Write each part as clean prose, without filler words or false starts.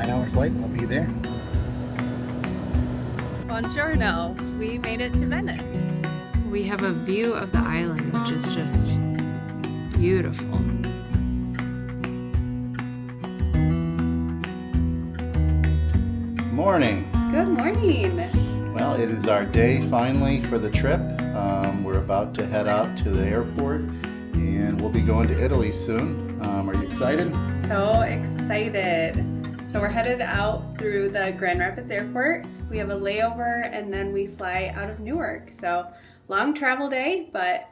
9-hour flight. We'll be there. Buongiorno. We made it to Venice. We have a view of the island, which is just beautiful. Morning. Good morning. Well, it is our day finally for the trip. We're about to head out to the airport and we'll be going to Italy soon. Are you excited? So excited. So we're headed out through the Grand Rapids Airport. We have a layover and then we fly out of Newark. So long travel day, but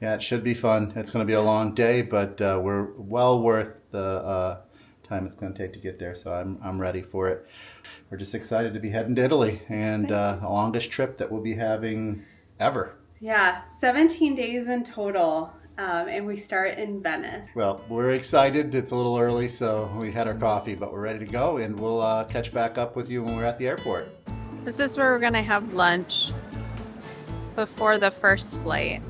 Yeah, it should be fun. It's going to be a long day, but we're well worth the time it's going to take to get there. So I'm ready for it. We're just excited to be heading to Italy and the longest trip that we'll be having ever. yeah, 17 days in total. And we start in Venice. Well, we're excited. It's a little early, so we had our coffee, but we're ready to go, and we'll catch back up with you when we're at the airport. This is where we're gonna have lunch before the first flight.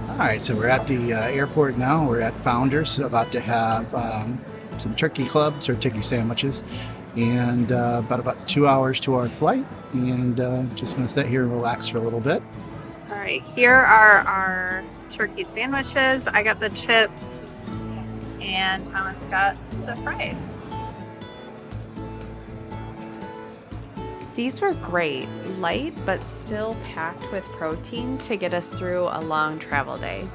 All right, so we're at the airport now. We're at Founders, about to have some turkey clubs or turkey sandwiches, and about 2 hours to our flight, and just gonna sit here and relax for a little bit. All right, here are our turkey sandwiches. I got the chips and Thomas got the fries. These were great, light but still packed with protein to get us through a long travel day.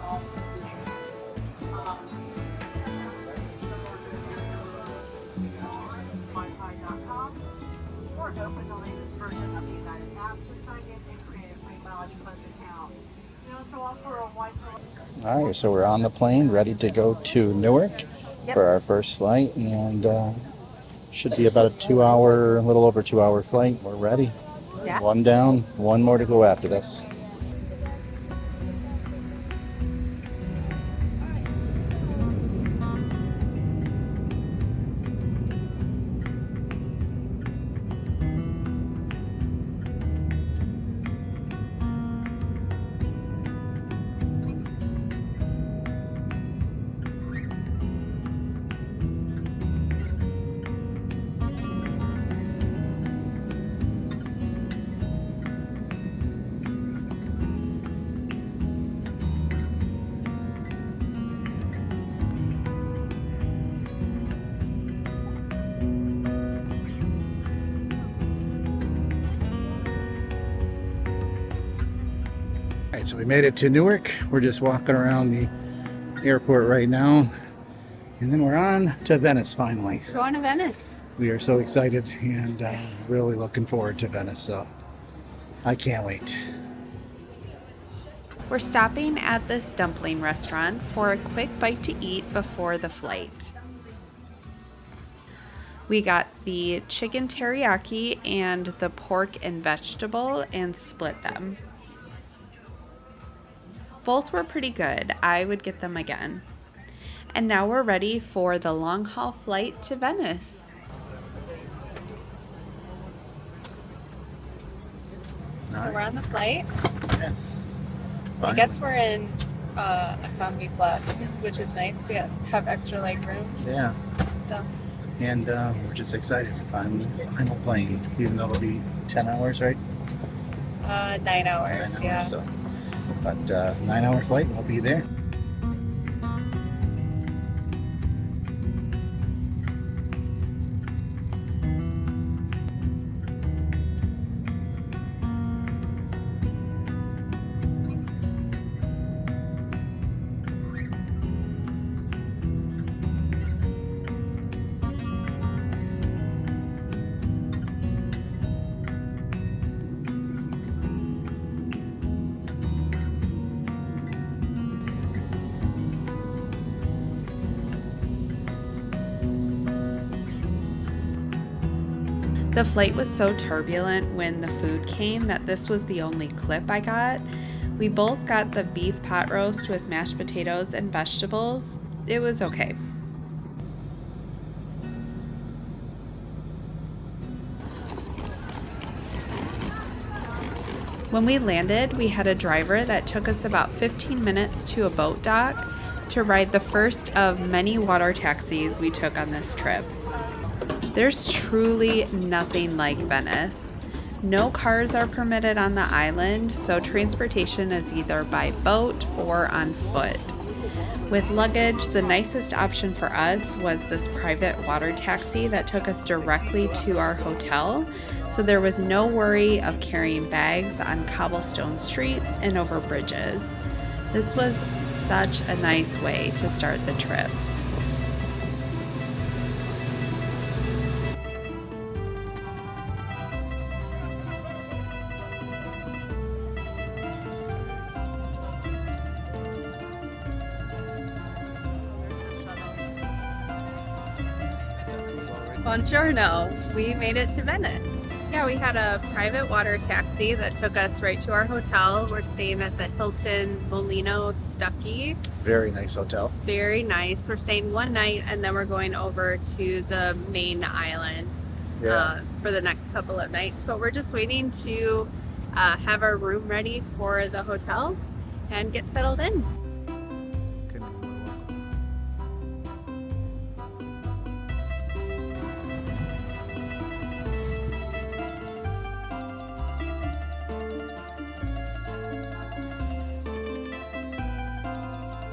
All right, so we're on the plane, ready to go to Newark for our first flight, and should be about a little over 2 hour flight. We're ready. Yeah. One down, one more to go after this. All right, so we made it to Newark. We're just walking around the airport right now, and then we're on to Venice finally. Going to Venice. We are so excited and really looking forward to Venice, so I can't wait. We're stopping at this dumpling restaurant for a quick bite to eat before the flight. We got the chicken teriyaki and the pork and vegetable and split them. Both were pretty good. I would get them again. And now we're ready for the long haul flight to Venice. So we're on the flight. Yes. I guess we're in Economy Plus, which is nice. We have extra leg room. Yeah. So. And we're just excited to find the final plane, even though it'll be 10 hours, right? 9 hours, 9 yeah. hours, so. But 9-hour flight, we'll be there. The flight was so turbulent when the food came that this was the only clip I got. We both got the beef pot roast with mashed potatoes and vegetables. It was okay. When we landed, we had a driver that took us about 15 minutes to a boat dock. to ride the first of many water taxis we took on this trip. There's truly nothing like Venice. No cars are permitted on the island, so transportation is either by boat or on foot. With luggage, the nicest option for us was this private water taxi that took us directly to our hotel, so there was no worry of carrying bags on cobblestone streets and over bridges. This was such a nice way to start the trip. Buongiorno, we made it to Venice. Yeah, we had a private water taxi that took us right to our hotel. We're staying at the Hilton Molino Stucky. Very nice hotel. Very nice. We're staying one night and then we're going over to the main island for the next couple of nights. But we're just waiting to have our room ready for the hotel and get settled in.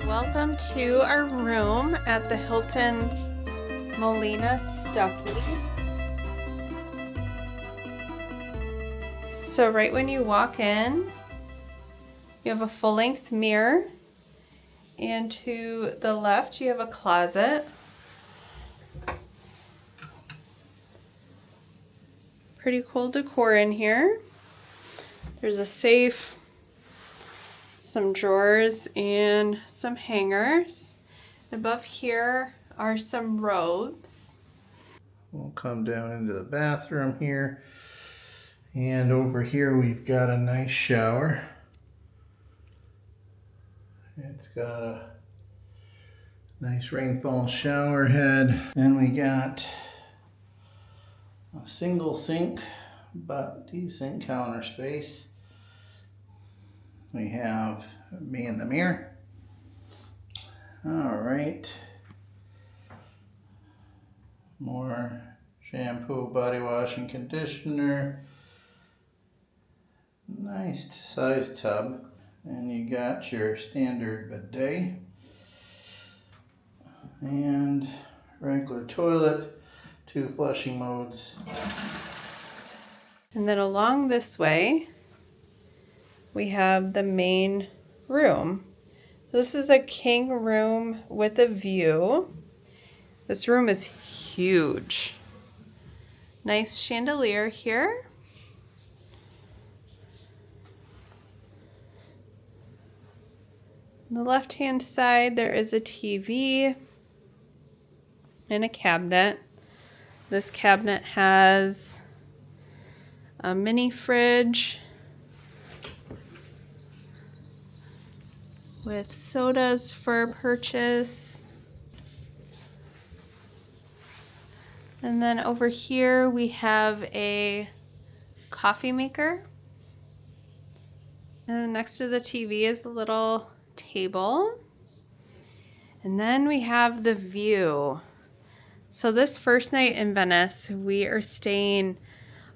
Welcome to our room at the Hilton Molino Stucky. So right when you walk in, you have a full-length mirror, and to the left you have a closet. Pretty cool decor in here. There's a safe, some drawers, and some hangers. Above here are some robes. We'll come down into the bathroom here. And over here we've got a nice shower. It's got a nice rainfall shower head. Then we got a single sink, but decent counter space. We have me in the mirror. All right. More shampoo, body wash, and conditioner. Nice size tub. And you got your standard bidet. And regular toilet, 2 flushing modes. And then along this way, we have the main room. This is a king room with a view. This room is huge. Nice chandelier here. On the left-hand side, there is a TV and a cabinet. This cabinet has a mini fridge with sodas for purchase. And then over here we have a coffee maker. And then next to the TV is a little table. And then we have the view. So this first night in Venice, we are staying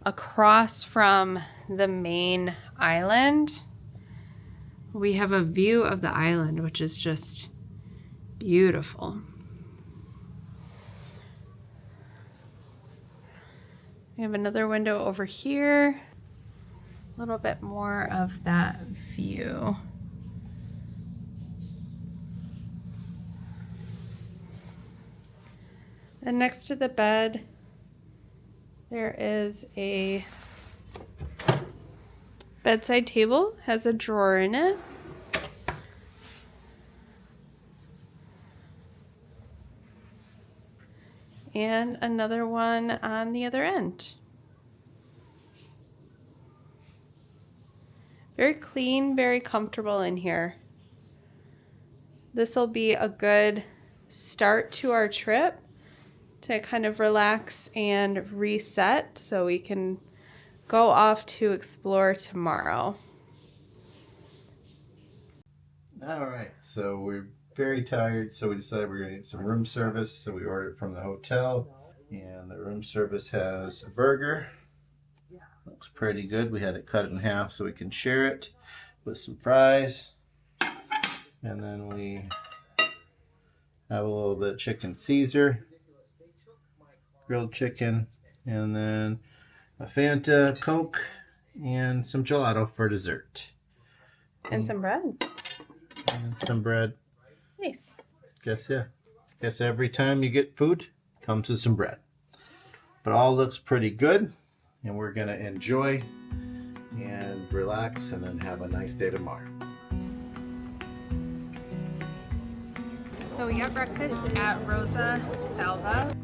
across from the main island. We have a view of the island, which is just beautiful. We have another window over here. A little bit more of that view. And next to the bed, there is a bedside table, has a drawer in it. And another one on the other end. Very clean, very comfortable in here. This will be a good start to our trip to kind of relax and reset so we can go off to explore tomorrow. All right, so we're very tired, so we decided we're going to get some room service. So we ordered from the hotel, and the room service has a burger. Looks pretty good. We had it cut in half so we can share it with some fries. And then we have a little bit of chicken Caesar, grilled chicken, and then a Fanta, Coke, and some gelato for dessert. And some bread. And some bread. Nice. Guess every time you get food, comes with some bread. But all looks pretty good, and we're gonna enjoy and relax, and then have a nice day tomorrow. So we got breakfast at Rosa Salva.